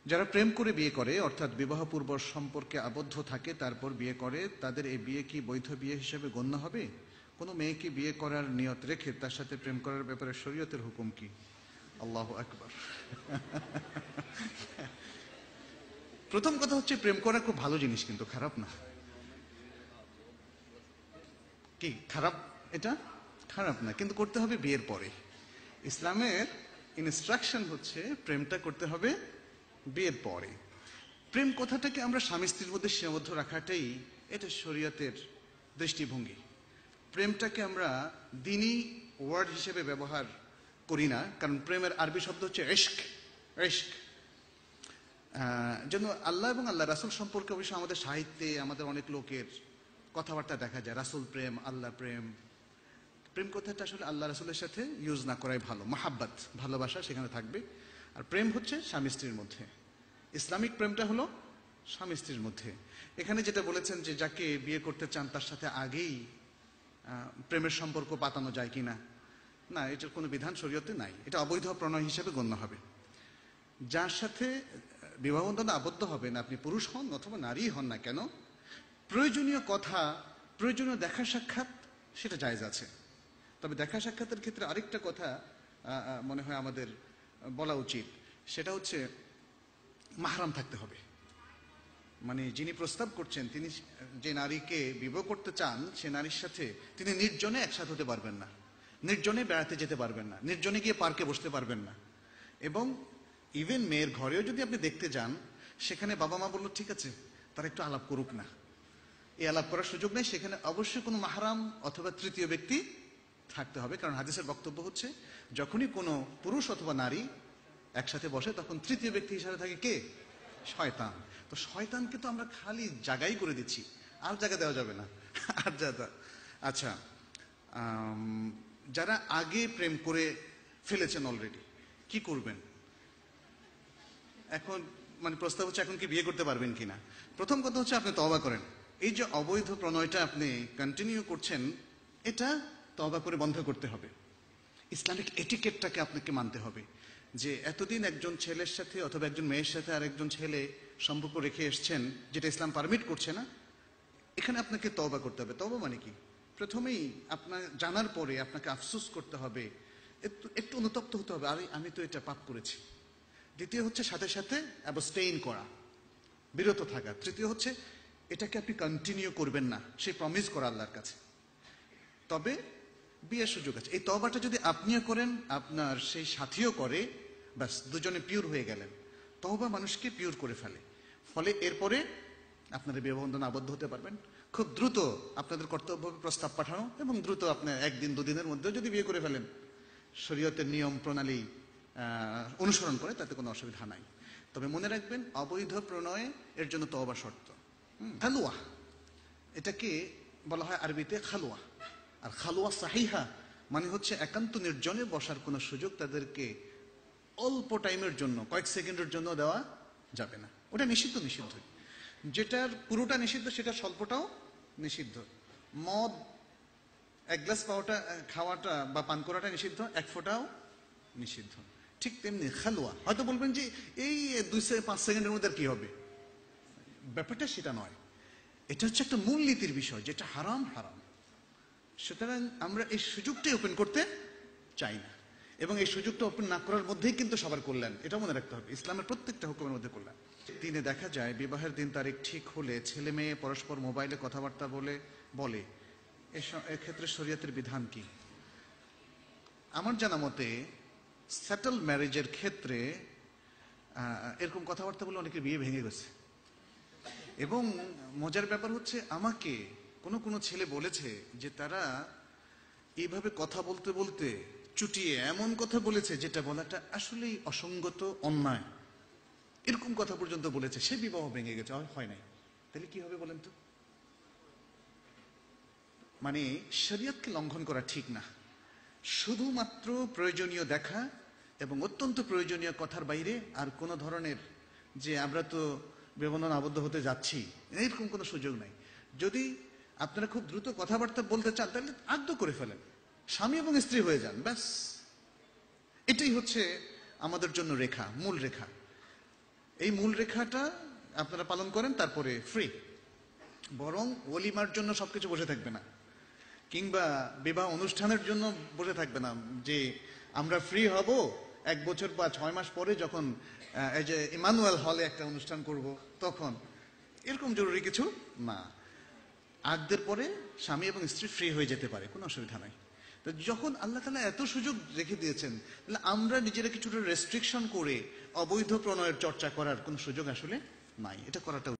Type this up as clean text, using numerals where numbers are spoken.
যারা প্রেম করে বিয়ে করে, অর্থাৎ বিবাহপূর্ব সম্পর্কে আবদ্ধ থাকে তারপর বিয়ে করে, তাদের এই বিয়ে কি বৈধ বিয়ে হিসেবে গণ্য হবে? কোনো মেয়েকে বিয়ে করার নিয়ত রেখে তার সাথে প্রেম করার ব্যাপারে শরীয়তের হুকুম কি? আল্লাহু আকবার। প্রথম কথা হচ্ছে, প্রেম করা খুব ভালো জিনিস, কিন্তু খারাপ না। কি খারাপ? এটা খারাপ না, কিন্তু করতে হবে বিয়ের পরে। ইসলামের ইনস্ট্রাকশন হচ্ছে প্রেমটা করতে হবে বিয়ের পরে। প্রেম কথাটাকে আমরা স্বামী স্ত্রীর মধ্যে সীমাবদ্ধ রাখাটাই এটা শরীয়তের দৃষ্টিভঙ্গি। প্রেমটাকে আমরা দ্বীনি ওয়ার্ড হিসেবে ব্যবহার করি না, কারণ প্রেমের আরবি শব্দ হচ্ছে ইশক। ইশক যেন আল্লাহ এবং আল্লাহ রাসূল সম্পর্কে অবশ্য আমাদের সাহিত্যে আমাদের অনেক লোকের কথাবার্তা দেখা যায়, রাসূল প্রেম, আল্লাহ প্রেম। প্রেম কথাটা আসলে আল্লাহ রাসূলের সাথে ইউজ না করাই ভালো। মাহাব্বাত, ভালোবাসা সেখানে থাকবে। আর প্রেম হচ্ছে স্বামী স্ত্রীর মধ্যে। ইসলামিক প্রেমটা হলো স্বামী স্ত্রীর মধ্যে। এখানে যেটা বলেছেন যে যাকে বিয়ে করতে চান তার সাথে আগেই প্রেমের সম্পর্ক পাতানো যায় কিনা, না, এটার কোনো বিধান শরীয়তে নাই। এটা অবৈধ প্রণয় হিসেবে গণ্য হবে। যার সাথে বিবাহ বন্ধনে আবদ্ধ হবেন, আপনি পুরুষ হন অথবা নারী হন না কেন, প্রয়োজনীয় কথা, প্রয়োজনীয় দেখা সাক্ষাৎ সেটা জায়েজ আছে। তবে দেখা সাক্ষাতের ক্ষেত্রে আরেকটা কথা মনে হয় আমাদের বলা উচিত, সেটা হচ্ছে মাহরাম থাকতে হবে। মানে যিনি প্রস্তাব করছেন, তিনি যে নারীকে বিবাহ করতে চান, সে নারীর সাথে তিনি নির্জনে একসাথে হতে পারবেন না, নির্জনে বেড়াতে যেতে পারবেন না, নির্জনে গিয়ে পার্কে বসতে পারবেন না। এবং ইভেন মেয়ের ঘরেও যদি আপনি দেখতে যান, সেখানে বাবা মা বললো ঠিক আছে তারা একটু আলাপ করুক না, এই আলাপ করার সুযোগ নেই। সেখানে অবশ্যই কোনো মাহরাম অথবা তৃতীয় ব্যক্তি থাকতে হবে, কারণ হাদিসের বক্তব্য হচ্ছে যখনই কোনো পুরুষ অথবা নারী একসাথে বসে তখন তৃতীয় ব্যক্তি হিসাবে থাকে কে? শয়তান। তো শয়তানকে তো আমরা খালি জায়গাই করে দিচ্ছি, আর জায়গা দেওয়া যাবে না, আর জায়গা। আচ্ছা, যারা আগে প্রেম করে ফেলেছেন অলরেডি, কি করবেন? এখন মানে প্রস্তাব হচ্ছে এখন কি বিয়ে করতে পারবেন কিনা। প্রথম কথা হচ্ছে আপনি তওবা করেন। এই যে অবৈধ প্রণয়টা আপনি কন্টিনিউ করছেন, এটা তওবা করে বন্ধ করতে হবে। ইসলামিক এটিকেটটাকে আপনাকে মানতে হবে, যে এতদিন একজন ছেলের সাথে অথবা একজন মেয়ের সাথে আর একজন ছেলে সম্পর্ক রেখে এসছেন, যেটা ইসলাম পারমিট করছে না। এখানে আপনাকে তওবা করতে হবে। তওবা মানে কি? প্রথমেই আপনার জানার পরে আপনাকে আফসোস করতে হবে, একটু অনুতপ্ত হতে হবে, আরে আমি তো এটা পাপ করেছি। দ্বিতীয় হচ্ছে সাথে সাথে অ্যাবস্টেইন করা, বিরত থাকা। তৃতীয় হচ্ছে এটাকে আপনি কন্টিনিউ করবেন না, সে প্রমিস করা আল্লাহর কাছে। তবে বিয়ের সুযোগ আছে। এই তওবাটা যদি আপনিও করেন, আপনার সেই সাথীও করে, ব্যাস দুজনে পিওর হয়ে গেলেন। তওবা মানুষকে পিওর করে ফেলে, ফলে এরপরে আপনারা বিবাহ বন্ধনে আবদ্ধ হতে পারবেন। খুব দ্রুত আপনাদের কর্তব্য হবে প্রস্তাব পাঠানো, এবং দ্রুত আপনার একদিন দুদিনের মধ্যেও যদি বিয়ে করে ফেলেন, শরীয়তের নিয়ম প্রণালী অনুসরণ করে, তাতে কোনো অসুবিধা নাই। তবে মনে রাখবেন, অবৈধ প্রণয় এর জন্য তওবা শর্ত। খালুয়া, এটাকে বলা হয় আরবিতে খালুয়া। আর খালুয়া সাহিহা মানে হচ্ছে একান্ত নির্জনে বসার কোনো সুযোগ তাদেরকে অল্প টাইমের জন্য, কয়েক সেকেন্ডের জন্য দেওয়া যাবে না। ওটা নিষিদ্ধ। নিষিদ্ধ যেটার পুরোটা নিষিদ্ধ, সেটা স্বল্পটাও নিষিদ্ধ। মদ এক গ্লাস খাওয়াটা বা পান করাটা নিষিদ্ধ, এক ফোঁটাও নিষিদ্ধ। ঠিক তেমনি খালুয়া। হয়তো বলবেন যে এই 2-5 সেকেন্ডের মধ্যে কি হবে, ব্যাপারটা সেটা নয়। এটা হচ্ছে একটা মূলনীতির বিষয়, যেটা হারাম হারাম। সুতরাং আমরা এই সুযোগটাই ওপেন করতে চাই না, এবং এই সুযোগটা ওপেন না করার মধ্যেই কিন্তু সবার কল্যাণ, এটা মনে রাখতে হবে। ইসলামের প্রত্যেকটা হুকুমের মধ্যে কল্যাণ। দিনে দেখা যায় বিবাহের দিন তারিখ ঠিক হলে ছেলে মেয়ে পরস্পর মোবাইলে কথাবার্তা বলে এক্ষেত্রে শরীয়তের বিধান কি? আমার জানা মতে সেটেল ম্যারেজের ক্ষেত্রে এরকম কথাবার্তা বলে অনেকের বিয়ে ভেঙে গেছে। এবং মজার ব্যাপার হচ্ছে, আমাকে কোনো ছেলে বলেছে যে তারা এইভাবে কথা বলতে বলতে চুটিয়ে এমন কথা বলেছে যেটা বলাটা আসলেই অসঙ্গত, অন্যায়, এরকম কথা পর্যন্ত বলেছে, সে বিবাহ ভেঙে গেছে, হয় নাই। তাহলে কি হবে বলেন তো? মানে শরীয়তকে লঙ্ঘন করা ঠিক না। শুধুমাত্র প্রয়োজনীয় দেখা এবং অত্যন্ত প্রয়োজনীয় কথার বাইরে আর কোনো ধরনের যে আমরা তো বিবাহবন্ধনে আবদ্ধ হতে যাচ্ছি, এরকম কোনো সুযোগ নাই। যদি আপনারা খুব দ্রুত কথাবার্তা বলতে চান, তাহলে আদ্য করে ফেলেন, স্বামী এবং স্ত্রী হয়ে যান, ব্যাস। এটাই হচ্ছে আমাদের জন্য রেখা, মূল রেখা। এই মূল রেখাটা আপনারা পালন করেন, তারপরে ফ্রি। বরং ওলিমার জন্য সবকিছু বসে থাকবে না, কিংবা বিবাহ অনুষ্ঠানের জন্য বসে থাকবে না যে আমরা ফ্রি হব 1 বছর বা 6 মাস পরে যখন এই যে ইমানুয়েল হলে একটা অনুষ্ঠান করব তখন। এরকম জরুরি কিছু না। আগদের পরে স্বামী এবং স্ত্রী ফ্রি হয়ে যেতে পারে, কোনো অসুবিধা নাই। তো যখন আল্লাহ তাআলা এত সুযোগ রেখে দিয়েছেন, তাহলে আমরা নিজেরা কিছুটা রেস্ট্রিকশন করে অবৈধ প্রণয়ের চর্চা করার কোনো সুযোগ আসলে নাই। এটা করাটা